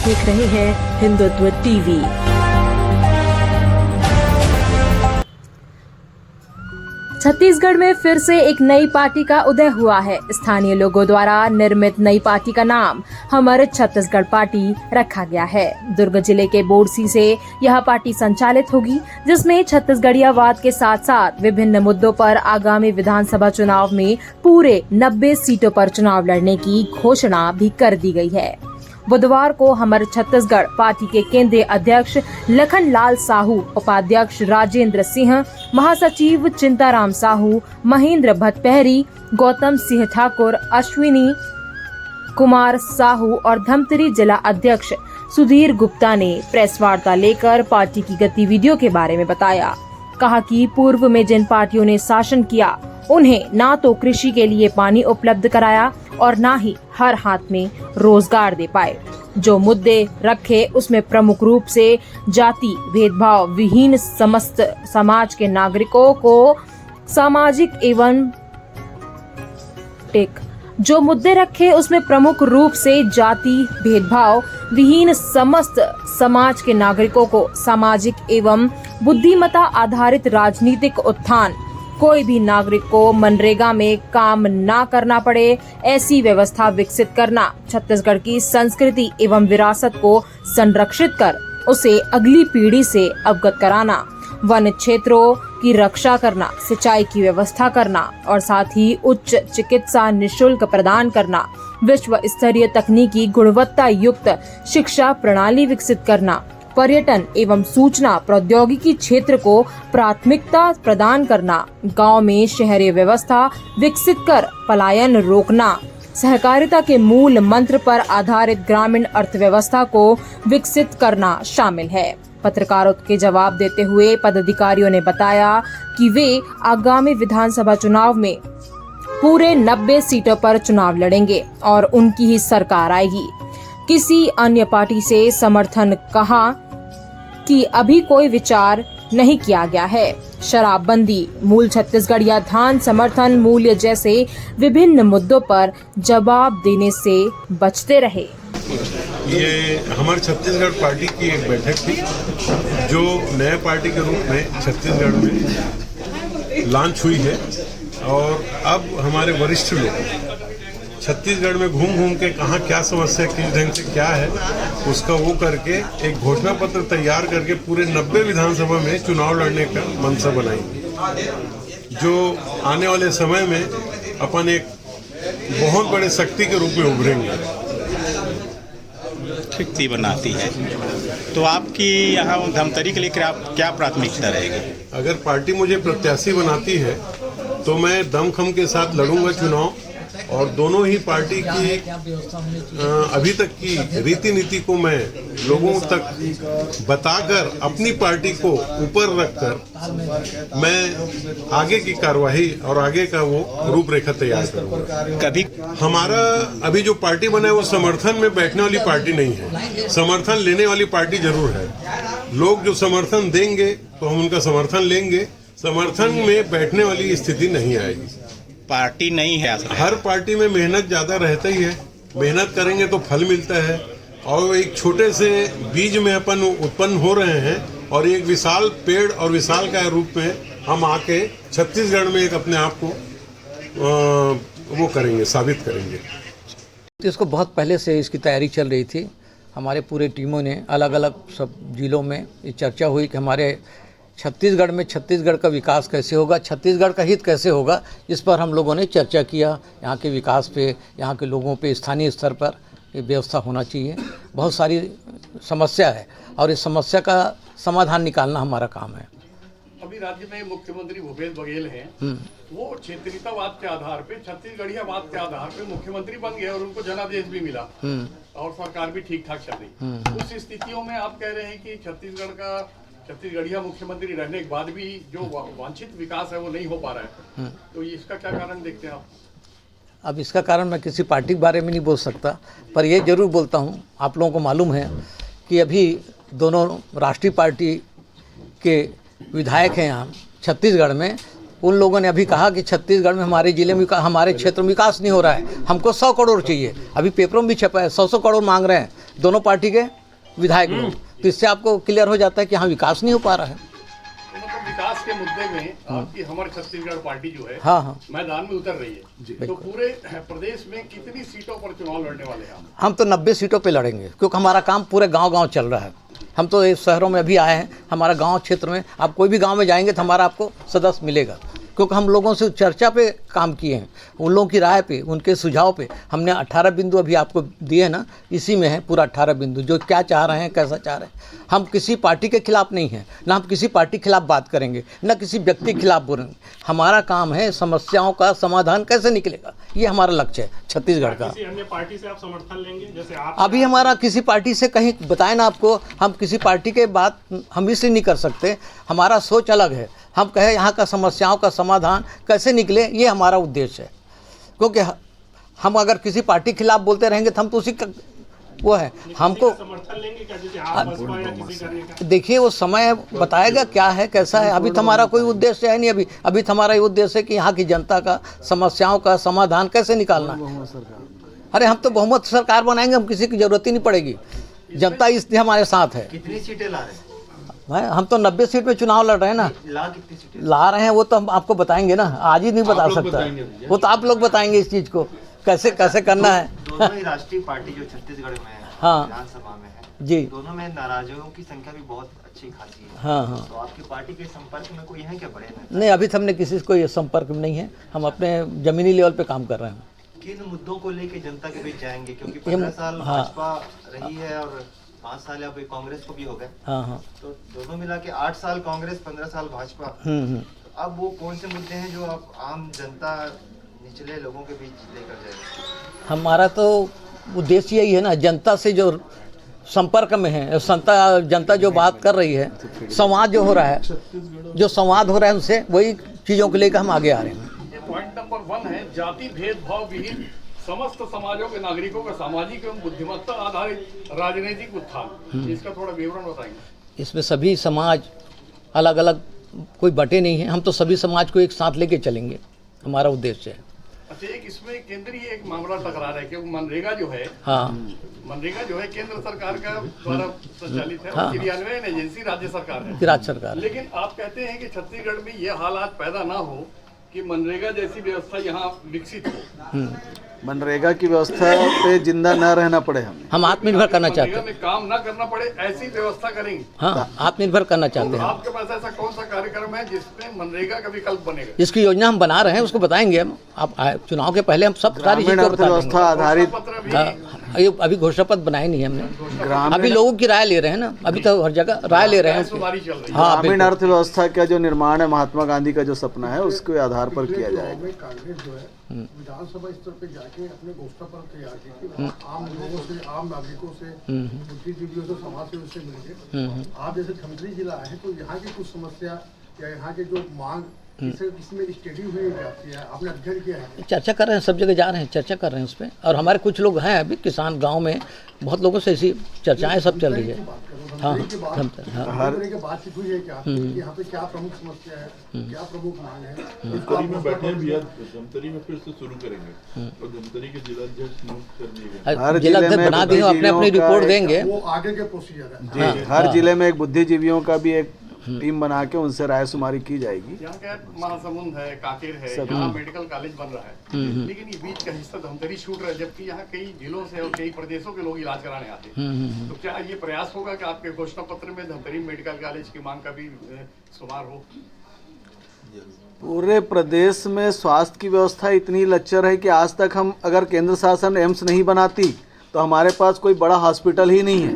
देख रहे हैं हिंदुत्व टीवी। छत्तीसगढ़ में फिर से एक नई पार्टी का उदय हुआ है। स्थानीय लोगों द्वारा निर्मित नई पार्टी का नाम हमर छत्तीसगढ़ पार्टी रखा गया है। दुर्ग जिले के बोरसी से यह पार्टी संचालित होगी, जिसमें छत्तीसगढ़ियावाद के साथ साथ विभिन्न मुद्दों पर आगामी विधानसभा चुनाव में पूरे 90 सीटों पर चुनाव लड़ने की घोषणा भी कर दी गई है। बुधवार को हमर छत्तीसगढ़ पार्टी के केंद्रीय अध्यक्ष लखन लाल साहू, उपाध्यक्ष राजेंद्र सिंह, महासचिव चिंताराम साहू, महेंद्र भट्टपहरी, गौतम सिंह ठाकुर, अश्विनी कुमार साहू और धमतरी जिला अध्यक्ष सुधीर गुप्ता ने प्रेस वार्ता लेकर पार्टी की गतिविधियों के बारे में बताया। कहा कि पूर्व में जिन पार्टियों ने शासन किया, उन्हें ना तो कृषि के लिए पानी उपलब्ध कराया और ना ही हर हाथ में रोजगार दे पाए। जो मुद्दे रखे उसमें प्रमुख रूप से जाति भेदभाव विहीन समस्त समाज के नागरिकों को सामाजिक एवं जो मुद्दे रखे उसमें प्रमुख रूप से जाति भेदभाव विहीन समस्त समाज के नागरिकों को सामाजिक एवं बुद्धिमत्ता आधारित राजनीतिक उत्थान, कोई भी नागरिक को मनरेगा में काम ना करना पड़े, ऐसी व्यवस्था विकसित करना, छत्तीसगढ़ की संस्कृति एवं विरासत को संरक्षित कर उसे अगली पीढ़ी से अवगत कराना, वन क्षेत्रों की रक्षा करना, सिंचाई की व्यवस्था करना और साथ ही उच्च चिकित्सा निशुल्क प्रदान करना, विश्व स्तरीय तकनीकी गुणवत्ता युक्त शिक्षा प्रणाली विकसित करना, पर्यटन एवं सूचना प्रौद्योगिकी क्षेत्र को प्राथमिकता प्रदान करना, गांव में शहरी व्यवस्था विकसित कर पलायन रोकना, सहकारिता के मूल मंत्र पर आधारित ग्रामीण अर्थव्यवस्था को विकसित करना शामिल है। पत्रकारों के जवाब देते हुए पदाधिकारियों ने बताया कि वे आगामी विधानसभा चुनाव में पूरे 90 सीटों पर चुनाव लड़ेंगे और उनकी ही सरकार आएगी। किसी अन्य पार्टी से समर्थन कहा कि अभी कोई विचार नहीं किया गया है। शराबबंदी, मूल छत्तीसगढ़िया धान समर्थन मूल्य जैसे विभिन्न मुद्दों पर जवाब देने से बचते रहे। ये हमारे छत्तीसगढ़ पार्टी की एक बैठक थी, जो नए पार्टी के रूप में छत्तीसगढ़ में लॉन्च हुई है और अब हमारे वरिष्ठ लोग छत्तीसगढ़ में घूम घूम के कहाँ क्या समस्या किस ढंग से क्या है उसका वो करके एक घोषणा पत्र तैयार करके पूरे 90 विधानसभा में चुनाव लड़ने का मंशा बनाएंगे, जो आने वाले समय में अपन एक बहुत बड़े शक्ति के रूप में उभरेंगे। शक्ति बनाती है तो आपकी यहाँ धमतरी के लिए क्या प्राथमिकता रहेगी? अगर पार्टी मुझे प्रत्याशी बनाती है तो मैं दमखम के साथ लड़ूंगा चुनाव और दोनों ही पार्टी की अभी तक की रीति नीति को मैं लोगों तक बताकर अपनी पार्टी को ऊपर रखकर मैं आगे की कार्यवाही और आगे का वो रूपरेखा तैयार करूंगा। कभी हमारा अभी जो पार्टी बना है वो समर्थन में बैठने वाली पार्टी नहीं है, समर्थन लेने वाली पार्टी जरूर है। लोग जो समर्थन देंगे तो हम उनका समर्थन लेंगे, समर्थन में बैठने वाली स्थिति नहीं आएगी। पार्टी नहीं है, हर पार्टी में मेहनत ज्यादा रहता ही है, मेहनत करेंगे तो फल मिलता है और एक छोटे से बीज में अपन उत्पन्न हो रहे हैं और एक विशाल पेड़ और विशाल का रूप में हम आके छत्तीसगढ़ में एक अपने आप को वो करेंगे, साबित करेंगे। इसको बहुत पहले से इसकी तैयारी चल रही थी। हमारे पूरे टीमों ने अलग अलग सब जिलों में ये चर्चा हुई कि हमारे छत्तीसगढ़ में छत्तीसगढ़ का विकास कैसे होगा, छत्तीसगढ़ का हित कैसे होगा, इस पर हम लोगों ने चर्चा किया। यहाँ के विकास पे, यहाँ के लोगों पे स्थानीय स्तर पर ये व्यवस्था होना चाहिए। बहुत सारी समस्या है और इस समस्या का समाधान निकालना हमारा काम है। अभी राज्य में मुख्यमंत्री भूपेश बघेल हैं, वो क्षेत्रीयतावाद के आधार पे, छत्तीसगढ़ियावाद के आधार पे मुख्यमंत्री बन गए और उनको जनादेश भी मिला और सरकार भी ठीक ठाक चल रही। उस स्थितियों में आप कह रहे हैं कि छत्तीसगढ़िया मुख्यमंत्री रहने के बाद भी जो वांछित विकास है वो नहीं हो पा रहा है, तो इसका क्या कारण देखते हैं आप? अब इसका कारण मैं किसी पार्टी के बारे में नहीं बोल सकता, पर ये जरूर बोलता हूँ, आप लोगों को मालूम है कि अभी दोनों राष्ट्रीय पार्टी के विधायक हैं यहाँ छत्तीसगढ़ में। उन लोगों ने अभी कहा कि छत्तीसगढ़ में हमारे ज़िले में हमारे क्षेत्र में विकास नहीं हो रहा है, हमको 100 करोड़ चाहिए। अभी पेपरों में भी छपा है 100 करोड़ मांग रहे हैं, दोनों पार्टी के विधायक लोग। तो इससे आपको क्लियर हो जाता है कि हाँ विकास नहीं हो पा रहा है। तो मतलब विकास के मुद्दे में आपकी हमारे छत्तीसगढ़ पार्टी जो है हाँ मैदान में उतर रही है, तो पूरे प्रदेश में कितनी सीटों पर चुनाव लड़ने वाले हैं हम तो 90 सीटों पे लड़ेंगे, क्योंकि हमारा काम पूरे गांव-गांव चल रहा है। हम तो इस शहरों में अभी आए हैं, हमारा गांव क्षेत्र में आप कोई भी गांव में जाएंगे तो हमारा आपको सदस्य मिलेगा, क्योंकि हम लोगों से चर्चा पे काम किए हैं, उन लोगों की राय पे, उनके सुझाव पे। हमने 18 बिंदु अभी आपको दिए ना, इसी में है पूरा 18 बिंदु, जो क्या चाह रहे हैं, कैसा चाह रहे हैं। हम किसी पार्टी के खिलाफ नहीं हैं, ना हम किसी पार्टी के खिलाफ बात करेंगे, ना किसी व्यक्ति के खिलाफ बोलेंगे। हमारा काम है समस्याओं का समाधान कैसे निकलेगा, ये हमारा लक्ष्य है छत्तीसगढ़ का। किसी अन्य पार्टी से आप समर्थन लेंगे? जैसे आप अभी हमारा किसी पार्टी से कहीं बताए ना आपको, हम किसी पार्टी के बात हम इसलिए नहीं कर सकते, हमारा सोच अलग है। हम कहें यहाँ का समस्याओं का समाधान कैसे निकले, ये हमारा उद्देश्य है। क्योंकि हम अगर किसी पार्टी के खिलाफ बोलते रहेंगे तो हम तो उसी का वो है, हमको समर्थन लेंगे क्या? जैसे आप बसपा या किसी करने का? देखिए वो समय बताएगा क्या है कैसा है। अभी तो हमारा कोई उद्देश्य है नहीं, अभी तो हमारा ये उद्देश्य है कि यहाँ की जनता का समस्याओं का समाधान कैसे निकालना है। अरे हम तो बहुमत सरकार बनाएंगे, हम किसी की जरूरत ही नहीं पड़ेगी, जनता इसलिए हमारे साथ है। कितनी सीटें ला रहे हैं? हम तो 90 सीट पे चुनाव लड़ रहे हैं ना। ला कितनी सीटें? ला रहे हैं वो तो हम आपको बताएंगे ना, आज ही नहीं बता सकता, वो तो आप लोग बताएंगे इस चीज़ को कैसे कैसे करना है। दोनों ही राष्ट्रीय पार्टी जो छत्तीसगढ़ में है, हाँ। विधानसभा में है जी, दोनों में नाराजों की संख्या भी बहुत अच्छी खासी है। हाँ। तो आपकी पार्टी के संपर्क में कोई है क्या बड़े नेता? नहीं, अभी तो हमने किसी से कोई संपर्क में नहीं है, हम अपने जमीनी लेवल पे काम कर रहे हैं। किन मुद्दों को लेके जनता के बीच जाएंगे? क्योंकि 15 साल हाँ। भाजपा रही है और 5 साल अब कांग्रेस को भी हो गए, हाँ। तो दोनों मिला के 8 साल कांग्रेस, 15 साल भाजपा। अब वो कौन से मुद्दे हैं जो आप आम जनता, निचले लोगों के बीच लेकर जाएंगे? हमारा तो उद्देश्य यही है ना, जनता से जो संपर्क में है, जनता जो बात कर रही है, संवाद जो हो रहा है, जो संवाद हो रहा है उनसे, वही चीज़ों को लेकर हम आगे आ रहे हैं। पॉइंट नंबर 1 है जाति भेदभाव विहीन समस्त समाजों के नागरिकों का सामाजिक एवं बुद्धिमत्ता आधारित राजनीतिक उत्थान। इसका थोड़ा विवरण बताएंगे। इसमें सभी समाज अलग अलग कोई बटे नहीं है, हम तो सभी समाज को एक साथ लेके चलेंगे, हमारा उद्देश्य है। अच्छा, एक इसमें केंद्रीय एक मामला टकरा रहा है कि मनरेगा जो है, हाँ, मनरेगा जो है केंद्र सरकार का द्वारा संचालित है, हाँ। क्रियान्वयन एजेंसी राज्य सरकार है, राज्य सरकार है। लेकिन आप कहते हैं कि छत्तीसगढ़ में ये हालात पैदा ना हो कि मनरेगा जैसी व्यवस्था यहाँ विकसित हो। मनरेगा की व्यवस्था पे जिंदा न रहना पड़े हम आत्मनिर्भर करना चाहते मनरेगा हैं। में काम ना करना पड़े ऐसी व्यवस्था करेंगे। हाँ, आत्मनिर्भर करना चाहते तो हैं। आपके पास ऐसा कौन सा कार्यक्रम है जिसमें मनरेगा का विकल्प बनेगा? जिसकी योजना हम बना रहे हैं उसको बताएंगे हम। आप चुनाव के पहले हम सब सारी ग्रामीण चीज़ों को बता अर्थव्यवस्था देंगे। आधारित पत्र भी हाँ, अभी घोषणा पत्र बनाए नहीं हमने, अभी ग्रामीण लोगों की राय ले रहे हैं ना, अभी तो हर जगह राय ले रहे हैं। सुधारी चल रही है। हाँ, ग्रामीण बिल्कुल। अर्थव्यवस्था का जो निर्माण है, महात्मा गांधी का जो सपना है, उसके आधार पर किया जाएगा। कांग्रेस जो है विधानसभा स्तर पे जाके अपने घोषणा पत्र तैयार की थी, आम लोगों से, आम नागरिकों से, बुद्धिजीवियों से, समाज सेवियों से मिलकर। आप जैसे धमतरी जिला है तो यहाँ की कुछ समस्या या यहाँ के जो मांग इसमें स्टडी हुई जाती है, आपने अध्ययन किया है? चर्चा कर रहे हैं, सब जगह जा रहे हैं, चर्चा कर रहे हैं उस पर। और हमारे कुछ लोग हैं अभी किसान गांव में, बहुत लोगों से ऐसी चर्चाएं सब चल रही है। हाँ, बातचीत हुई है क्या कि यहाँ पे क्या प्रमुख समस्या है, क्या प्रमुख मांग है? धमतरी में बैठे हैं भैया, धमतरी में फिर से शुरू करेंगे और धमतरी के जिलाध्यक्ष नियुक्त कर दिए गए। हर जिला जिले अध्यक्ष में बना दिए, अपने अपनी बुद्धिजीवियों का रिपोर्ट एक- देंगे। वो आगे के प्रोसीजर है। जी, हर जिले में एक बुद्धिजीवियों का भी एक टीम बना के उनसे राय शुमारी की जाएगी। यहाँ का महासमुंद है, कांकेर है, यहाँ मेडिकल कॉलेज बन रहा है, लेकिन ये बीच का हिस्सा धमतरी छूट रहा है, जबकि यहाँ कई जिलों से और कई प्रदेशों के लोग इलाज कराने आते हैं। तो क्या ये प्रयास होगा कि आपके घोषणा पत्र में धमतरी मेडिकल कॉलेज की मांग का भी शुमार हो? पूरे प्रदेश में स्वास्थ्य की व्यवस्था इतनी लच्चर है कि आज तक हम अगर केंद्र शासन एम्स नहीं बनाती तो हमारे पास कोई बड़ा हॉस्पिटल ही नहीं है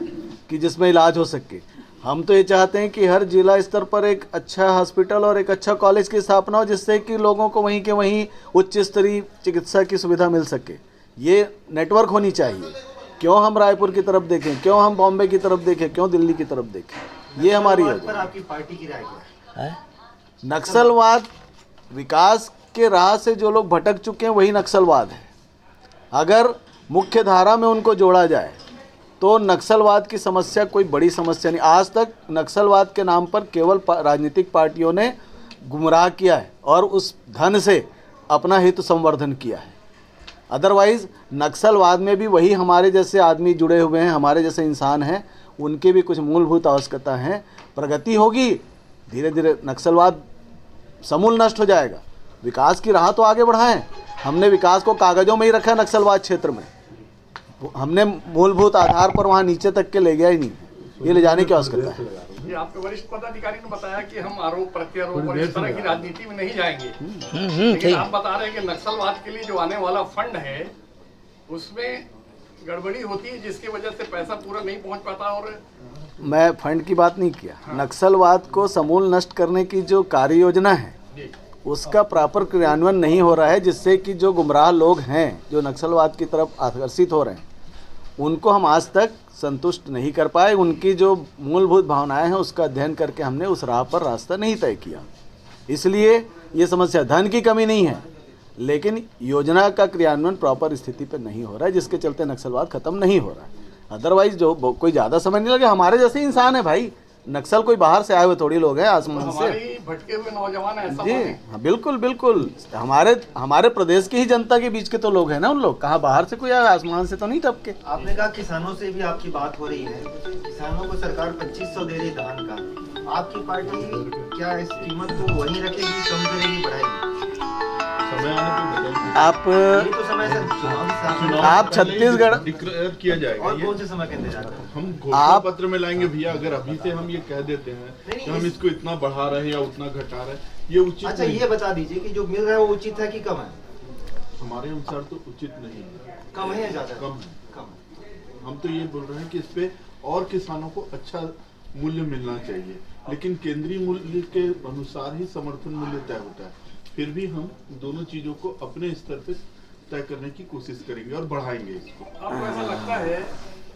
कि जिसमें इलाज हो सके। हम तो ये चाहते हैं कि हर जिला स्तर पर एक अच्छा हॉस्पिटल और एक अच्छा कॉलेज की स्थापना हो, जिससे कि लोगों को वहीं के वहीं उच्च स्तरीय चिकित्सा की सुविधा मिल सके। ये नेटवर्क होनी चाहिए। क्यों हम रायपुर की तरफ देखें, क्यों हम बॉम्बे की तरफ देखें, क्यों दिल्ली की तरफ देखें? ये हमारी पर योजना। आपकी पार्टी की राय क्या है? नक्सलवाद, विकास के राह से जो लोग भटक चुके हैं वही नक्सलवाद है। अगर मुख्य धारा में उनको जोड़ा जाए तो नक्सलवाद की समस्या कोई बड़ी समस्या नहीं। आज तक नक्सलवाद के नाम पर केवल राजनीतिक पार्टियों ने गुमराह किया है और उस धन से अपना हित संवर्धन किया है। अदरवाइज़ नक्सलवाद में भी वही हमारे जैसे आदमी जुड़े हुए हैं, हमारे जैसे इंसान हैं, उनके भी कुछ मूलभूत आवश्यकता हैं। प्रगति होगी, धीरे धीरे नक्सलवाद समूल नष्ट हो जाएगा। विकास की राह तो आगे बढ़ाएं। हमने विकास को कागज़ों में ही रखा नक्सलवाद क्षेत्र में, हमने मूलभूत आधार पर वहाँ नीचे तक के ले गया ही नहीं, ये ले जाने की आवश्यकता है। ये आपके वरिष्ठ पदाधिकारी ने बताया कि हम आरोप प्रत्यारोप और इस तरह की राजनीति में नहीं जाएंगे, लेकिन आप बता रहे हैं कि नक्सलवाद के लिए जो आने वाला फंड है उसमें गड़बड़ी होती है, जिसकी वजह से पैसा पूरा नहीं पहुंच पाता। और मैं फंड की बात नहीं किया, नक्सलवाद को समूल नष्ट करने की जो कार्य योजना है उसका प्रॉपर क्रियान्वयन नहीं हो रहा है, जिससे कि जो गुमराह लोग हैं, जो नक्सलवाद की तरफ आकर्षित हो रहे हैं, उनको हम आज तक संतुष्ट नहीं कर पाए। उनकी जो मूलभूत भावनाएं हैं उसका अध्ययन करके हमने उस राह पर रास्ता नहीं तय किया। इसलिए ये समस्या धन की कमी नहीं है, लेकिन योजना का क्रियान्वयन प्रॉपर स्थिति पर नहीं हो रहा है, जिसके चलते नक्सलवाद खत्म नहीं हो रहा है। अदरवाइज जो कोई ज़्यादा समय नहीं लगे, हमारे जैसे इंसान है भाई, नक्सल कोई बाहर से आए हुए थोड़ी लोग हैं आसमान से। भटके हुए नौजवान ऐसा जी हाँ, बिल्कुल बिल्कुल, हमारे प्रदेश की ही जनता के बीच के तो लोग हैं ना, उन लोग कहाँ बाहर से कोई आया, आसमान से तो नहीं टपके। आपने कहा किसानों से भी आपकी बात हो रही है, किसानों को सरकार 2500 दे रही धान का, आपकी पार्टी क्या इस कीमत को वही रखेगी, कम करेगी, बढ़ाएगी? आप छत्तीसगढ़ डिक्लेयर किया जाएगा, और कौन से समय के इंतजार में? हम घोषणा पत्र में लाएंगे भैया। अगर अभी से हम ये कह देते हैं कि हम इसको इतना बढ़ा रहे हैं या उतना घटा रहे हैं, ये उचित अच्छा नहीं। ये बता दीजिए कि जो मिल रहा है वो उचित है कि कम है? हमारे अनुसार तो उचित नहीं है। कम है या ज्यादा? कम है। कम है। हम तो ये बोल रहे हैं कि इस पे और किसानों को अच्छा मूल्य मिलना चाहिए, लेकिन केंद्रीय मूल्य के अनुसार ही समर्थन मूल्य तय होता है। फिर भी हम दोनों चीजों को अपने स्तर पे तय करने की कोशिश करेंगे और बढ़ाएंगे इसको। आपको ऐसा लगता है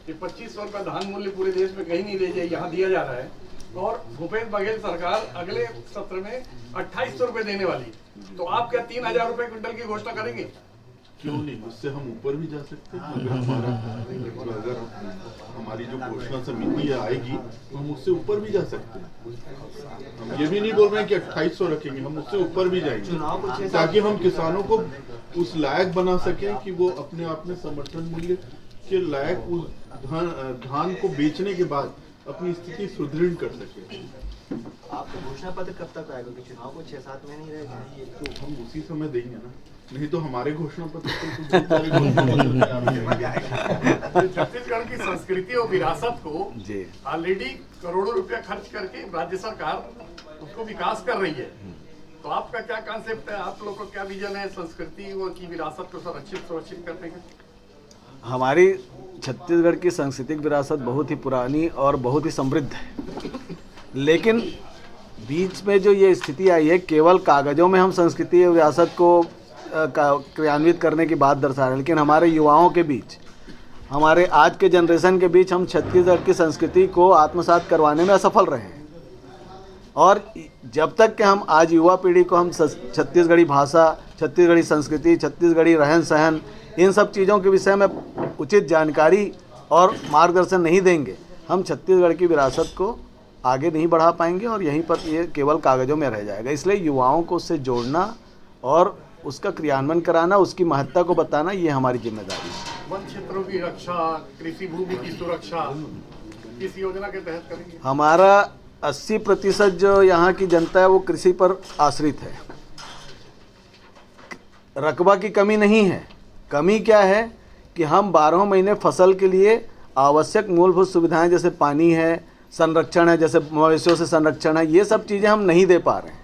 कि 2500 रुपये धान मूल्य पूरे देश में कहीं नहीं ले जाए, यहाँ दिया जा रहा है, और भूपेश बघेल सरकार अगले सत्र में 2800 रुपये देने वाली, तो आप क्या 3000 रुपये क्विंटल की घोषणा करेंगे? क्यों नहीं, उससे हम ऊपर भी जा सकते हैं। अगर हमारी जो घोषणा समिति आएगी तो हम उससे ऊपर भी जा सकते हैं। हम ये भी नहीं बोल रहे हैं कि 2800 रखेंगे, हम उससे ऊपर भी जाएंगे, ताकि हम किसानों को उस लायक बना सकें कि वो अपने आप में समर्थन मूल्य के लायक उस धान को बेचने के बाद अपनी स्थिति सुदृढ़ कर सके। आपका घोषणा पत्र कब तक आएगा? कि चुनाव को 6-7 महीने रह गए, तो हम उसी समय देंगे ना, नहीं तो हमारे घोषणा पत्र छत्तीसगढ़ की संस्कृति और विरासत को ऑलरेडी करोड़ों रुपया खर्च करके राज्य सरकार उसको विकास कर रही है, तो आपका क्या कॉन्सेप्ट है, आप लोगों का क्या विजन है संस्कृति और की विरासत को सुरक्षित करने का? हमारी छत्तीसगढ़ की सांस्कृतिक विरासत बहुत ही पुरानी और बहुत ही समृद्ध है, लेकिन बीच में जो ये स्थिति आई है, केवल कागज़ों में हम संस्कृति और विरासत को क्रियान्वित करने की बात दर्शा रहे हैं, लेकिन हमारे युवाओं के बीच, हमारे आज के जनरेशन के बीच हम छत्तीसगढ़ की संस्कृति को आत्मसात करवाने में असफल रहे हैं। और जब तक कि हम आज युवा पीढ़ी को हम छत्तीसगढ़ी भाषा, छत्तीसगढ़ी संस्कृति, छत्तीसगढ़ी रहन सहन, इन सब चीज़ों के विषय में उचित जानकारी और मार्गदर्शन नहीं देंगे, हम छत्तीसगढ़ की विरासत को आगे नहीं बढ़ा पाएंगे और यहीं पर ये केवल कागज़ों में रह जाएगा। इसलिए युवाओं को उससे जोड़ना और उसका क्रियान्वयन कराना, उसकी महत्ता को बताना, ये हमारी जिम्मेदारी है। वन क्षेत्रों की रक्षा, कृषि भूमि की सुरक्षा किस योजना के तहत करेंगे? हमारा 80% जो यहाँ की जनता है वो कृषि पर आश्रित है। रकबा की कमी नहीं है, कमी क्या है कि हम 12 महीने फसल के लिए आवश्यक मूलभूत सुविधाएं जैसे पानी है, संरक्षण है, जैसे मवेशियों से संरक्षण है, ये सब चीज़ें हम नहीं दे पा रहे हैं।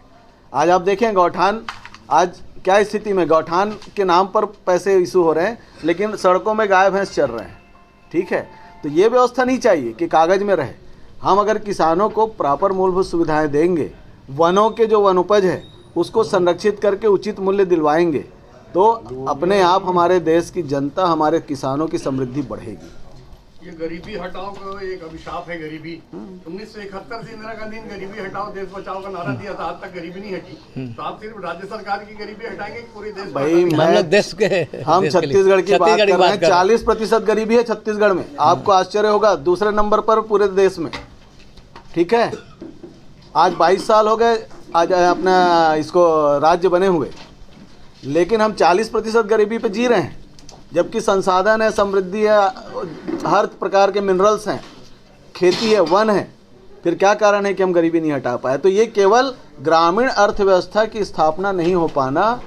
आज आप देखें गौठान आज क्या स्थिति में, गौठान के नाम पर पैसे इशू हो रहे हैं, लेकिन सड़कों में गाय भैंस चल रहे हैं। ठीक है, तो ये व्यवस्था नहीं चाहिए कि कागज़ में रहे। हम अगर किसानों को प्रॉपर मूलभूत सुविधाएं देंगे, वनों के जो वनोपज है उसको संरक्षित करके उचित मूल्य दिलवाएंगे, तो अपने आप हमारे देश की जनता, हमारे किसानों की समृद्धि बढ़ेगी। ये गरीबी हटाओ का एक अभिशाप है गरीबी। 1971 से इंदिरा गांधी ने गरीबी हटाओ देश बचाओ का नारा दिया था, आज तक गरीबी नहीं हटी। तो आप सिर्फ राज्य सरकार की गरीबी हटाएंगे कि पूरे देश? भाई हम छत्तीसगढ़ की बात कर रहे हैं, 40% गरीबी है छत्तीसगढ़ में। आपको आश्चर्य होगा, दूसरे नंबर पर पूरे देश में। ठीक है, आज 22 साल हो गए आज अपना इसको राज्य बने हुए, लेकिन हम 40% गरीबी पे जी रहे हैं। जबकि संसाधन है, समृद्धि है, हर प्रकार के मिनरल्स हैं, खेती है, वन है, फिर क्या कारण है कि हम गरीबी नहीं हटा पाए? तो ये केवल ग्रामीण अर्थव्यवस्था की स्थापना नहीं हो पाना,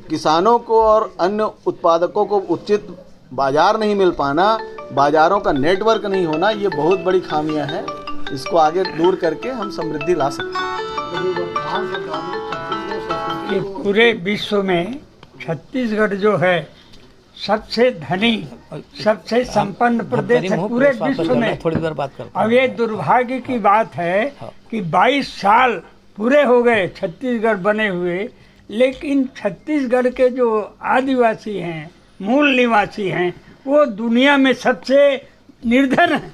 किसानों को और अन्य उत्पादकों को उचित बाजार नहीं मिल पाना, बाजारों का नेटवर्क नहीं होना, ये बहुत बड़ी खामियां हैं। इसको आगे दूर करके हम समृद्धि ला सकते हैं। कि पूरे विश्व में छत्तीसगढ़ जो है सबसे धनी, सबसे संपन्न प्रदेश है पूरे विश्व में। थोड़ी देर बात करते हैं। अब ये दुर्भाग्य की बात है कि 22 साल पूरे हो गए छत्तीसगढ़ बने हुए, लेकिन छत्तीसगढ़ के जो आदिवासी हैं, मूल निवासी हैं, वो दुनिया में सबसे निर्धन हैं।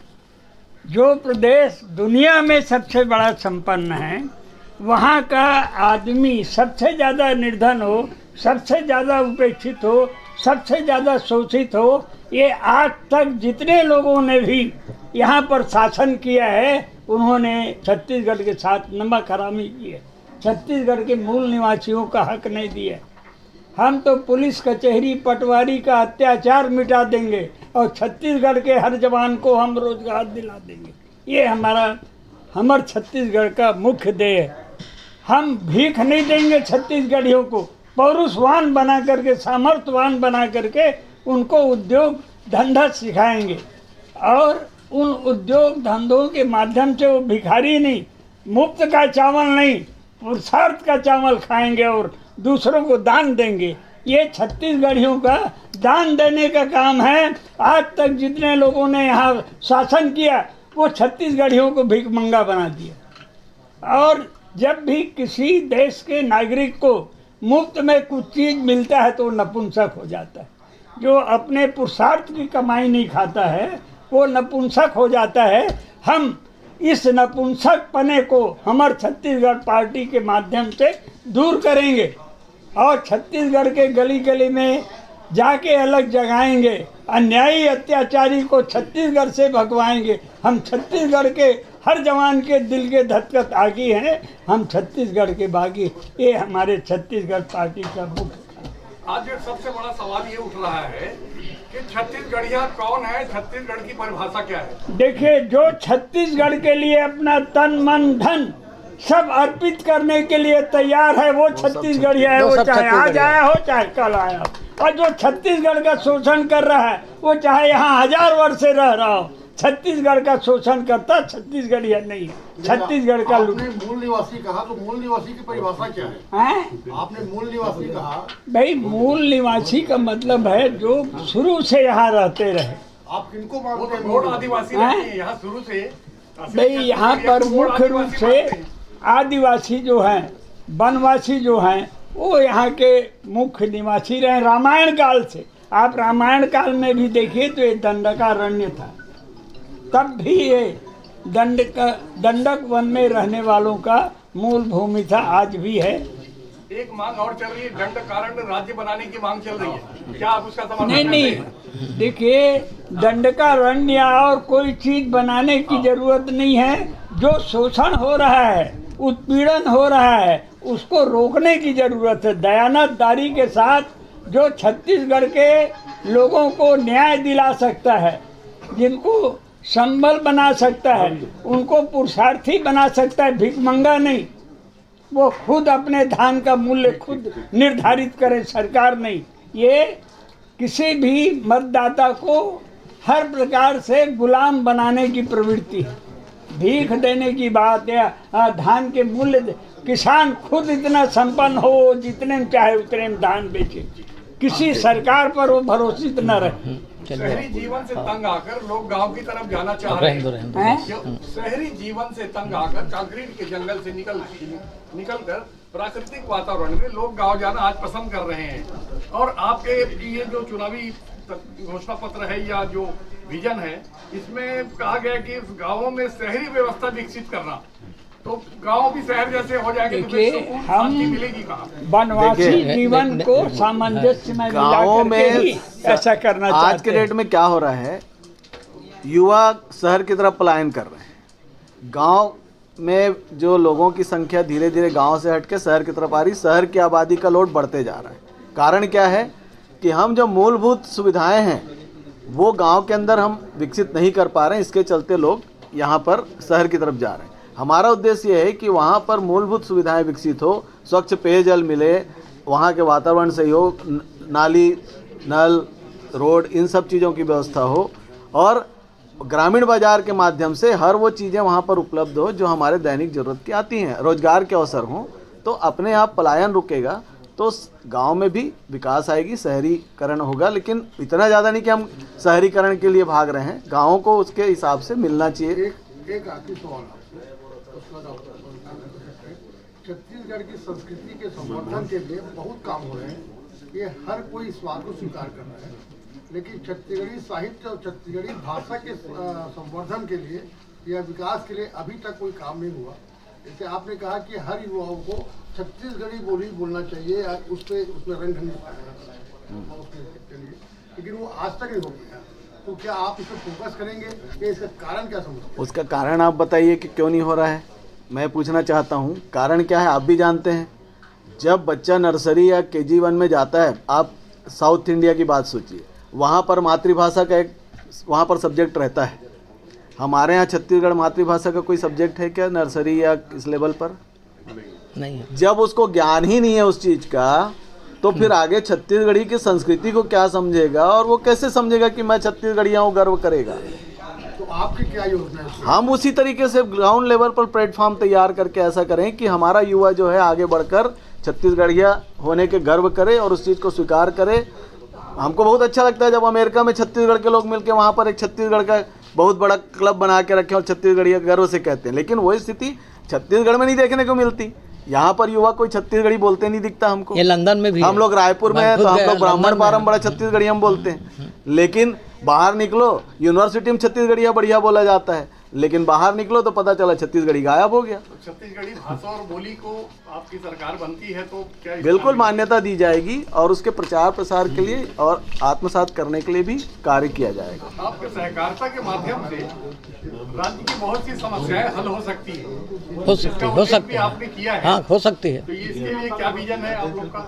जो प्रदेश दुनिया में सबसे बड़ा संपन्न है, वहाँ का आदमी सबसे ज़्यादा निर्धन हो, सबसे ज़्यादा उपेक्षित हो, सबसे ज़्यादा शोषित हो। ये आज तक जितने लोगों ने भी यहाँ पर शासन किया है, उन्होंने छत्तीसगढ़ के साथ नमक हरामी की है, छत्तीसगढ़ के मूल निवासियों का हक नहीं दिया। हम तो पुलिस कचहरी पटवारी का अत्याचार मिटा देंगे और छत्तीसगढ़ के हर जवान को हम रोजगार दिला देंगे। ये हमार छत्तीसगढ़ का मुख्य ध्येय है। हम भीख नहीं देंगे छत्तीसगढ़ियों को, पौरुषवान बना करके, सामर्थ्यवान बना करके उनको उद्योग धंधा सिखाएंगे और उन उद्योग धंधों के माध्यम से वो भिखारी नहीं, मुफ्त का चावल नहीं, पुरुषार्थ का चावल खाएंगे और दूसरों को दान देंगे। ये छत्तीसगढ़ियों का दान देने का काम है। आज तक जितने लोगों ने यहाँ शासन किया, वो छत्तीसगढ़ियों को भिखमंगा बना दिया। और जब भी किसी देश के नागरिक को मुफ्त में कुछ चीज़ मिलता है तो नपुंसक हो जाता है। जो अपने पुरुषार्थ की कमाई नहीं खाता है, वो नपुंसक हो जाता है। हम इस नपुंसक पने को हमार छत्तीसगढ़ पार्टी के माध्यम से दूर करेंगे और छत्तीसगढ़ के गली गली में जाके अलग जगाएंगे। अन्यायी अत्याचारी को छत्तीसगढ़ से भगवाएंगे। हम छत्तीसगढ़ के हर जवान के दिल के धड़कन आगे हैं, हम छत्तीसगढ़ के बागी। ये हमारे छत्तीसगढ़ पार्टी का मुख्य। आज ये सबसे बड़ा सवाल ये उठ रहा है कि छत्तीसगढ़िया कौन है, छत्तीसगढ़ की परिभाषा क्या है? देखिए, जो छत्तीसगढ़ के लिए अपना तन मन धन सब अर्पित करने के लिए तैयार है, वो छत्तीसगढ़िया है। वो चाहे आज आया हो चाहे कल आया हो। और जो छत्तीसगढ़ का शोषण कर रहा है, वो चाहे यहाँ 1000 वर्ष से रह रहा हो, छत्तीसगढ़ का शोषण करता छत्तीसगढ़िया नहीं है। छत्तीसगढ़ का आपने मूल निवासी कहा, तो मूल निवासी की परिभाषा क्या है? आपने मूल निवासी कहा। भाई, मूल निवासी का मतलब है जो शुरू से यहाँ रहते रहे। आप किनको मानते हैं? मूल आदिवासी हैं यहाँ शुरू से। भाई, यहाँ पर मुख्य रूप से आदिवासी जो हैं, वनवासी जो हैं, वो यहाँ के मुख्य निवासी रहे रामायण काल से। आप रामायण काल में भी देखिए तो ये दंडकारण्य था, तब भी ये दंडक वन में रहने वालों का मूल भूमि था, आज भी है। एक मांग और चल रही है, दंडकारण्य राज्य बनाने की मांग चल रही है, क्या आप उसका समर्थन? नहीं, देखिए, दंडकारण्य और कोई चीज बनाने की जरूरत नहीं है। जो शोषण हो रहा है, उत्पीड़न हो रहा है, उसको रोकने की जरूरत है। दयानतदारी के साथ जो छत्तीसगढ़ के लोगों को न्याय दिला सकता है, जिनको संबल बना सकता है, उनको पुरुषार्थी बना सकता है, भिखमंगा नहीं। वो खुद अपने धान का मूल्य खुद निर्धारित करे, सरकार नहीं। ये किसी भी मतदाता को हर प्रकार से गुलाम बनाने की प्रवृत्ति है। भीख देने की बात है, धान के मूल्य, किसान खुद इतना संपन्न हो जितने में चाहे उतने में धान बेचे, किसी सरकार पर वो भरोसित न रहे। शहरी जीवन से तंग आकर लोग गांव की तरफ जाना चाह रहे हैं। शहरी जीवन से तंग आकर कंक्रीट के जंगल से निकलकर प्राकृतिक वातावरण में लोग गांव जाना आज पसंद कर रहे हैं। और आपके ये जो चुनावी घोषणा पत्र है या जो विजन है, इसमें कहा गया कि गांवों में शहरी व्यवस्था विकसित करना, तो गांव भी शहर जैसे हो जाएंगे तो हम मिलेगी कहाँ? वनवासी जीवन को सामंजस्य में गाँवों में ऐसा करना चाहते हैं। आज के डेट में क्या हो रहा है, युवा शहर की तरफ पलायन कर रहे हैं। गांव में जो लोगों की संख्या धीरे धीरे गांव से हटके शहर की तरफ आ रही, शहर की आबादी का लोड बढ़ते जा रहा है। कारण क्या है कि हम जो मूलभूत सुविधाएं हैं वो गांव के अंदर हम विकसित नहीं कर पा रहे हैं, इसके चलते लोग यहाँ पर शहर की तरफ जा रहे हैं। हमारा उद्देश्य ये है कि वहाँ पर मूलभूत सुविधाएं विकसित हो, स्वच्छ पेयजल मिले, वहाँ के वातावरण सही हो, नाली, नल, रोड, इन सब चीज़ों की व्यवस्था हो और ग्रामीण बाजार के माध्यम से हर वो चीज़ें वहाँ पर उपलब्ध हो जो हमारे दैनिक ज़रूरत की आती हैं, रोजगार के अवसर हों, तो अपने आप पलायन रुकेगा, तो गांव में भी विकास आएगी, शहरीकरण होगा। लेकिन इतना ज़्यादा नहीं कि हम शहरीकरण के लिए भाग रहे हैं, गाँवों को उसके हिसाब से मिलना चाहिए। एक आखिरी सवाल छत्तीसगढ़ की संस्कृति के संवर्धन के लिए बहुत काम हो रहे हैं, ये हर कोई इस बात को स्वीकार कर रहा है, लेकिन छत्तीसगढ़ी साहित्य और छत्तीसगढ़ी भाषा के संवर्धन के लिए या विकास के लिए अभी तक कोई काम नहीं हुआ। जैसे आपने कहा कि हर युवाओं को छत्तीसगढ़ी बोली बोलना चाहिए, उसमें रंग ढंग के लिए, लेकिन वो आज तक नहीं हो गया। तो क्या आप इस पर फोकस करेंगे कि इसका कारण क्या समझते हैं? उसका कारण आप बताइए कि क्यों नहीं हो रहा है। मैं पूछना चाहता हूँ कारण क्या है, आप भी जानते हैं। जब बच्चा नर्सरी या KG1 में जाता है, आप साउथ इंडिया की बात सोचिए, वहाँ पर मातृभाषा का एक वहाँ पर सब्जेक्ट रहता है। हमारे यहाँ छत्तीसगढ़ मातृभाषा का कोई सब्जेक्ट है क्या नर्सरी या इस लेवल पर? नहीं है। जब उसको ज्ञान ही नहीं है उस चीज़ का, तो फिर आगे छत्तीसगढ़ी की संस्कृति को क्या समझेगा और वो कैसे समझेगा कि मैं छत्तीसगढ़िया हूँ, गर्व करेगा। तो आपकी क्या योजना है? हम उसी तरीके से ग्राउंड लेवल पर प्लेटफॉर्म तैयार करके ऐसा करें कि हमारा युवा जो है आगे बढ़कर छत्तीसगढ़िया होने के गर्व करे और उस चीज़ को स्वीकार करे। हमको बहुत अच्छा लगता है जब अमेरिका में छत्तीसगढ़ के लोग मिलकर वहाँ पर एक छत्तीसगढ़ का बहुत बड़ा क्लब बना के रखे और छत्तीसगढ़िया गर्व से कहते हैं, लेकिन वही स्थिति छत्तीसगढ़ में नहीं देखने को मिलती। यहाँ पर युवा कोई छत्तीसगढ़ी बोलते नहीं दिखता हमको। ये लंदन में भी हम लोग रायपुर में हैं तो हम लोग ब्राह्मण पारम बड़ा छत्तीसगढ़ी हम बोलते हैं, लेकिन बाहर निकलो यूनिवर्सिटी में छत्तीसगढ़िया बढ़िया बोला जाता है, लेकिन बाहर निकलो तो पता चला छत्तीसगढ़ी गायब हो गया। तो छत्तीसगढ़ी भाषा और बोली को आपकी सरकार बनती है तो क्या बिल्कुल मान्यता दी जाएगी और उसके प्रचार प्रसार के लिए और आत्मसात करने के लिए भी कार्य किया जाएगा। आपके सहकारिता के माध्यम से राज्य की बहुत सी समस्याएं हल हो सकती है, हो सकती है, आपने किया है। हाँ, हो सकती है। तो इसके लिए क्या विजन है आप लोग का?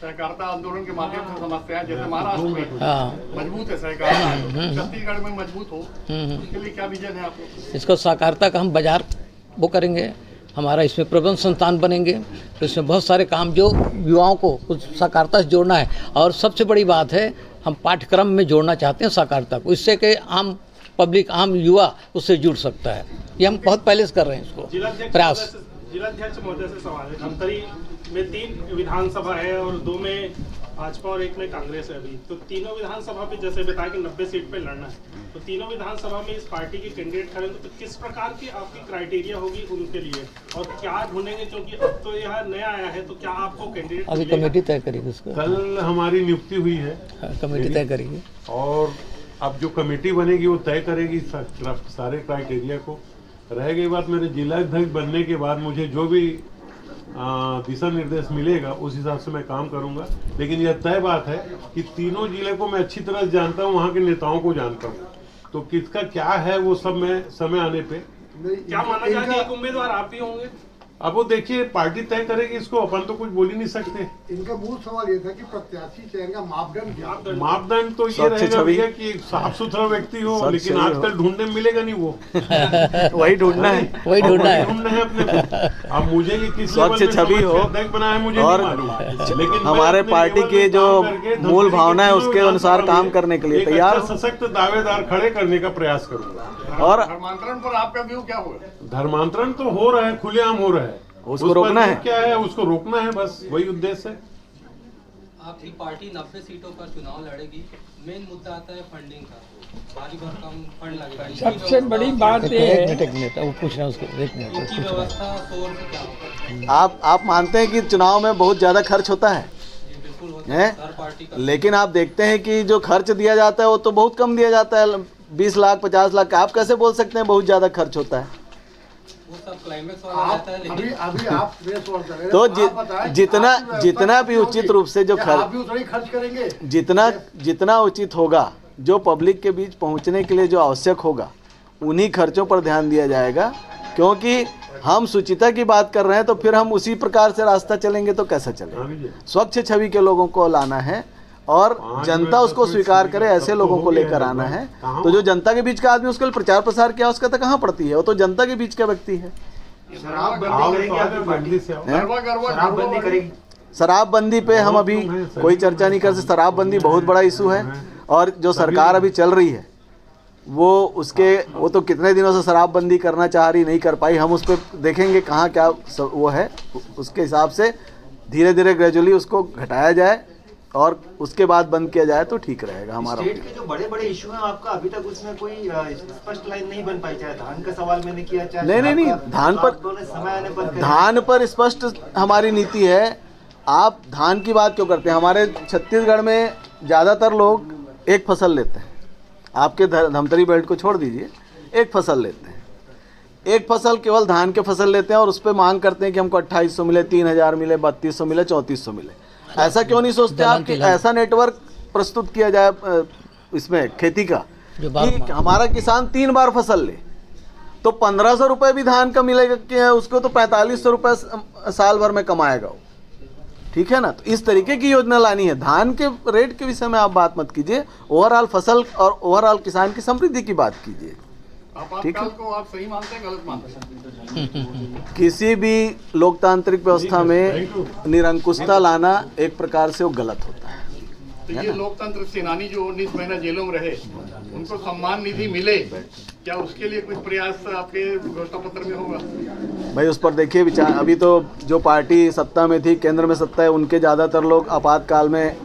सहकारिता आंदोलन के माध्यम से समस्याएं जैसे महाराष्ट्र में मजबूत है सहकारिता, छत्तीसगढ़ में मजबूत हो, इसके लिए क्या विजन है आप लोग? इसको सहकारिता का हम बाजार वो करेंगे, हमारा इसमें प्रबंध संस्थान बनेंगे, तो इसमें बहुत सारे काम जो युवाओं को उस सहकारिता से जोड़ना है। और सबसे बड़ी बात है, हम पाठ्यक्रम में जोड़ना चाहते हैं सहकारिता को, इससे कि आम पब्लिक, आम युवा उससे जुड़ सकता है। ये हम बहुत पहले से कर रहे हैं इसको प्रयास। जिलाध्यक्ष महोदय से सवाल है। धमतरी में 3 विधानसभा है और 2 में भाजपा और 1 में कांग्रेस है अभी, तो तीनों विधानसभा पे जैसे बताया कि 90 सीट पे लड़ना है, तो तीनों विधानसभा में इस पार्टी के कैंडिडेट खड़े तो किस प्रकार की आपकी क्राइटेरिया होगी उनके लिए और क्या ढूंढेंगे? क्योंकि अब तो यह नया आया है, तो क्या आपको कैंडिडेट अभी कमेटी तय करेगी उसको। कल हमारी नियुक्ति हुई है, कमेटी तय करेगी और अब जो कमेटी बनेगी वो तय करेगी सारे क्राइटेरिया को। रह गई बात मेरे जिलाध्यक्ष बनने के बाद मुझे जो भी दिशा निर्देश मिलेगा उस हिसाब से मैं काम करूंगा, लेकिन यह तय बात है कि तीनों जिले को मैं अच्छी तरह जानता हूं, वहां के नेताओं को जानता हूं, तो किसका क्या है वो सब मैं समय आने पे। क्या माना जाए कि एक उम्मीदवार आप ही होंगे? अब वो देखिए पार्टी तय करेगी इसको, अपन तो कुछ बोल ही नहीं सकते। इनका मूल सवाल ये था कि प्रत्याशी चयन का मापदंड क्या? मापदंड तो ये रहेगा भैया कि साफ सुथरा व्यक्ति हो, लेकिन आजकल ढूंढने में मिलेगा नहीं वो वही ढूंढना है, वही ढूंढना है अपने को। अब मुझे कि किस स्वच्छ छवि हो बना है मुझे और लेकिन हमारे पार्टी की जो मूल भावना है उसके अनुसार काम करने के लिए तैयार, सशक्त दावेदार खड़े करने का प्रयास करूंगा। और धर्मांतरण पर आपका व्यू क्या होगा? धर्मांतरण तो हो रहा है, खुलेआम हो रहा है, उसको रोकना है। क्या है उसको रोकना है, बस वही उद्देश्य है। आपकी पार्टी 90 सीटों पर चुनाव लड़ेगी, मेन मुद्दा आता है फंडिंग का, भारी भरकम फंड लगेगा। सबसे बड़ी बात ये है, एक मिनट वो पूछ रहा है उसको, एक मिनट इनकी व्यवस्था सोर्स क्या होगा? आप मानते हैं कि चुनाव में बहुत ज्यादा खर्च होता है, बिल्कुल होता है, हर पार्टी का, लेकिन आप देखते हैं कि जो खर्च दिया जाता है वो तो बहुत कम दिया जाता है, 20 लाख 50 लाख। आप कैसे बोल सकते हैं बहुत ज्यादा खर्च होता है? वो सब क्लाइमेक्स वाला रहता है। लेकिन अभी आप प्रेस वर्क कर रहे हैं, तो जितना भी उचित रूप से जो खर्च करेंगे, जितना उचित होगा, जो पब्लिक के बीच पहुंचने के लिए जो आवश्यक होगा, उन्हीं खर्चों पर ध्यान दिया जाएगा। क्योंकि हम सुचिता की बात कर रहे हैं तो फिर हम उसी प्रकार से रास्ता चलेंगे तो कैसा चलेगा? स्वच्छ छवि के लोगों को लाना है और जनता उसको स्वीकार करे, ऐसे लोगों को लेकर आना है। तो जो जनता के बीच का आदमी उसके लिए प्रचार प्रसार किया, उसका तो कहाँ पड़ती है, वो तो जनता के बीच का व्यक्ति है। शराबबंदी पे हम अभी कोई चर्चा नहीं कर सकते। शराबबंदी बहुत बड़ा इशू है और जो सरकार अभी चल रही है वो तो कितने दिनों से शराबबंदी करना चाह रही, नहीं कर पाई। हम उस पर देखेंगे कहाँ क्या वो है, उसके हिसाब से धीरे धीरे ग्रेजुअली उसको घटाया जाए और उसके बाद बंद किया जाए तो ठीक रहेगा। हमारा स्टेट के जो बड़े बड़े इशू हैं आपका अभी तक उसमें कोई स्पष्ट लाइन नहीं बन पाई, चाहे धान का सवाल मैंने किया, चाहे नहीं धान पर स्पष्ट हमारी नीति है। आप धान की बात क्यों करते हैं? हमारे छत्तीसगढ़ में ज़्यादातर लोग एक फसल लेते हैं। आपके धमतरी बेल्ट को छोड़ दीजिए, एक फसल लेते हैं, एक फसल केवल धान के फसल लेते हैं और उस पर मांग करते हैं कि हमको 2800 मिले, 3000 मिले, 3200 मिले, 3400 मिले। ऐसा क्यों नहीं सोचते आप कि ऐसा नेटवर्क प्रस्तुत किया जाए इसमें खेती का कि हमारा किसान 3 बार फसल ले तो 1500 रुपये भी धान का मिलेगा कि उसको तो 4500 रुपये साल भर में कमाएगा वो, ठीक है ना। तो इस तरीके की योजना लानी है। धान के रेट के विषय में आप बात मत कीजिए, ओवरऑल फसल और ओवरऑल किसान की समृद्धि की बात कीजिए, ठीक है। आप सही मानते हैं गलत मानते हैं? किसी भी लोकतांत्रिक व्यवस्था में निरंकुशता लाना एक प्रकार से वो गलत होता है। तो ये लोकतंत्र सेनानी जो 19 महीना जेलों में रहे, उनको सम्मान निधि मिले, क्या उसके लिए कुछ प्रयास आपके घोषणा पत्र में होगा? भाई उस पर देखिए विचार। अभी तो जो पार्टी सत्ता में थी, केंद्र में सत्ता है, उनके ज़्यादातर लोग आपातकाल में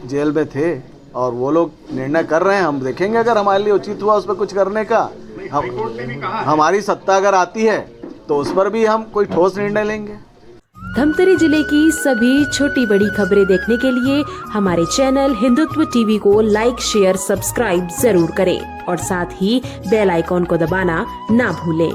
जेल में थे और वो लोग निर्णय कर रहे हैं। हम देखेंगे अगर हमारे लिए उचित हुआ उस पर कुछ करने का। हमारी सत्ता अगर आती है तो उस पर भी हम कोई ठोस निर्णय लेंगे। धमतरी जिले की सभी छोटी बड़ी खबरें देखने के लिए हमारे चैनल हिंदुत्व टीवी को लाइक, शेयर, सब्सक्राइब जरूर करें और साथ ही बेल आइकॉन को दबाना ना भूलें।